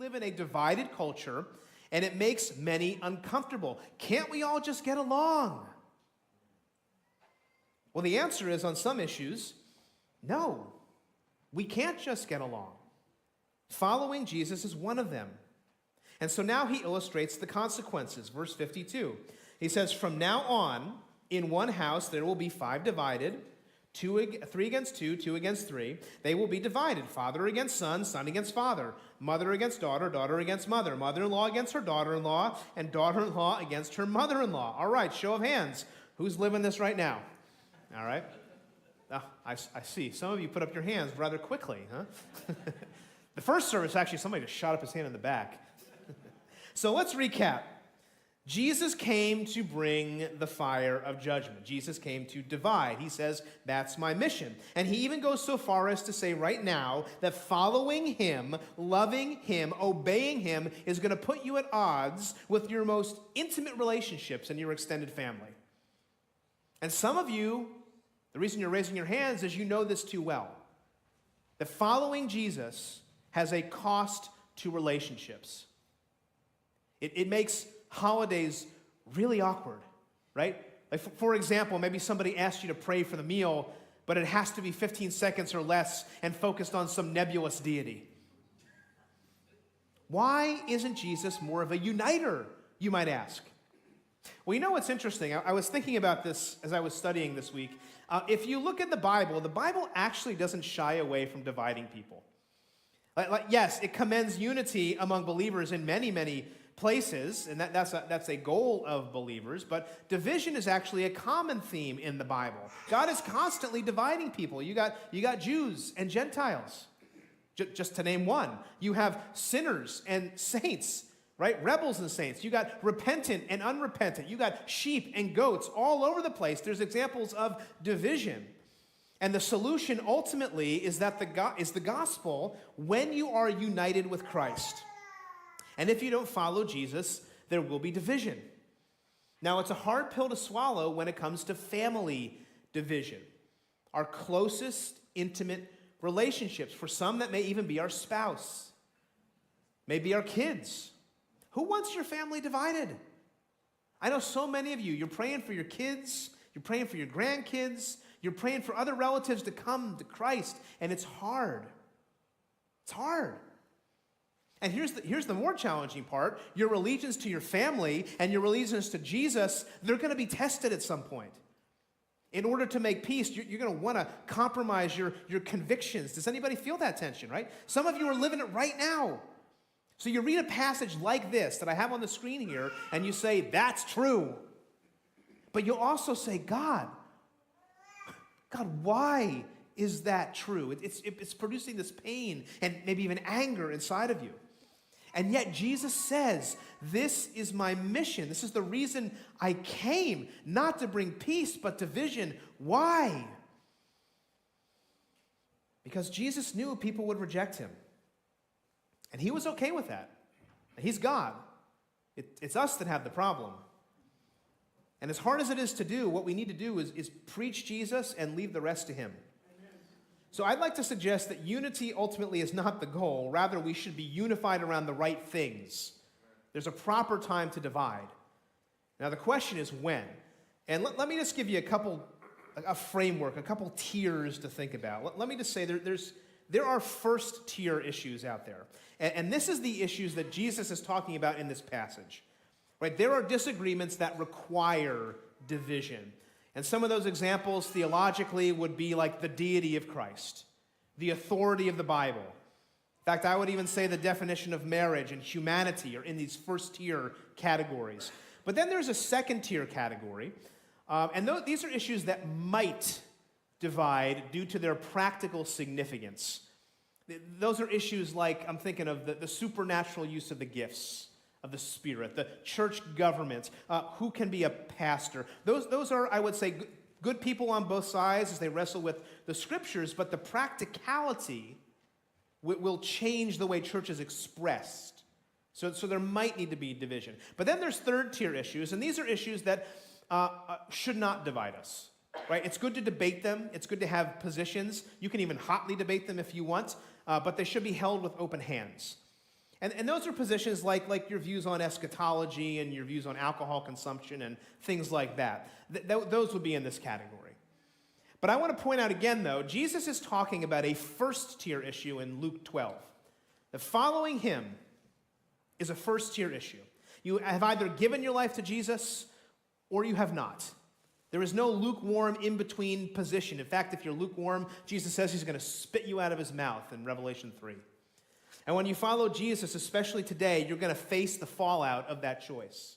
live in a divided culture, and it makes many uncomfortable. Can't we all just get along? Well, the answer is, on some issues, no. We can't just get along. Following Jesus is one of them. And so now he illustrates the consequences. Verse 52. He says, from now on, in one house there will be 5 divided, 3 against 2, 2 against 3. They will be divided, father against son, son against father, mother against daughter, daughter against mother, mother-in-law against her daughter-in-law, and daughter-in-law against her mother-in-law. All right, show of hands. Who's living this right now? All right. I see. Some of you put up your hands rather quickly, huh? The first service, actually, somebody just shot up his hand in the back. So let's recap. Jesus came to bring the fire of judgment. Jesus came to divide. He says, that's my mission. And he even goes so far as to say right now that following him, loving him, obeying him is going to put you at odds with your most intimate relationships in your extended family. And some of you, the reason you're raising your hands is you know this too well. That following Jesus has a cost to relationships. It makes holidays really awkward, right? Like for example, maybe somebody asked you to pray for the meal, but it has to be 15 seconds or less and focused on some nebulous deity. Why isn't Jesus more of a uniter, you might ask? Well, you know what's interesting? I was thinking about this as I was studying this week. If you look at the Bible actually doesn't shy away from dividing people. Yes, it commends unity among believers in many, many places, and that's a goal of believers, but division is actually a common theme in the Bible. God is constantly dividing people. You got Jews and Gentiles, just to name one. You have sinners and saints, right? Rebels and saints. You got repentant and unrepentant. You got sheep and goats all over the place. There's examples of division. And the solution ultimately is that the gospel when you are united with Christ. And if you don't follow Jesus, there will be division. Now, it's a hard pill to swallow when it comes to family division. Our closest, intimate relationships. For some, that may even be our spouse. Maybe our kids. Who wants your family divided? I know so many of you, you're praying for your kids, you're praying for your grandkids, you're praying for other relatives to come to Christ, and it's hard. It's hard. And here's the more challenging part. Your allegiance to your family and your allegiance to Jesus, they're going to be tested at some point. In order to make peace, you're going to want to compromise your convictions. Does anybody feel that tension, right? Some of you are living it right now. So you read a passage like this that I have on the screen here, and you say, that's true. But you'll also say, God, why is that true? It's producing this pain and maybe even anger inside of you. And yet Jesus says, this is my mission. This is the reason I came, not to bring peace, but division. Why? Because Jesus knew people would reject him. And he was okay with that. He's God. It's us that have the problem. And as hard as it is to do, what we need to do is preach Jesus and leave the rest to him. So I'd like to suggest that unity ultimately is not the goal. Rather, we should be unified around the right things. There's a proper time to divide. Now, the question is when. And let me just give you a framework, a couple tiers to think about. Let me just say there are first-tier issues out there. And this is the issues that Jesus is talking about in this passage. Right? There are disagreements that require division. And some of those examples theologically would be like the deity of Christ, the authority of the Bible. In fact, I would even say the definition of marriage and humanity are in these first-tier categories. But then there's a second-tier category, and these are issues that might divide due to their practical significance. Those are issues like, I'm thinking of the supernatural use of the gifts of the Spirit, the church government, who can be a pastor. Those are, I would say, good people on both sides as they wrestle with the Scriptures, but the practicality will change the way church is expressed. So there might need to be division. But then there's third-tier issues, and these are issues that should not divide us. Right? It's good to debate them. It's good to have positions. You can even hotly debate them if you want, but they should be held with open hands. And those are positions like your views on eschatology and your views on alcohol consumption and things like that. Those would be in this category. But I want to point out again, though, Jesus is talking about a first-tier issue in Luke 12. That following him is a first-tier issue. You have either given your life to Jesus or you have not. There is no lukewarm in-between position. In fact, if you're lukewarm, Jesus says he's going to spit you out of his mouth in Revelation 3. And when you follow Jesus, especially today, you're going to face the fallout of that choice.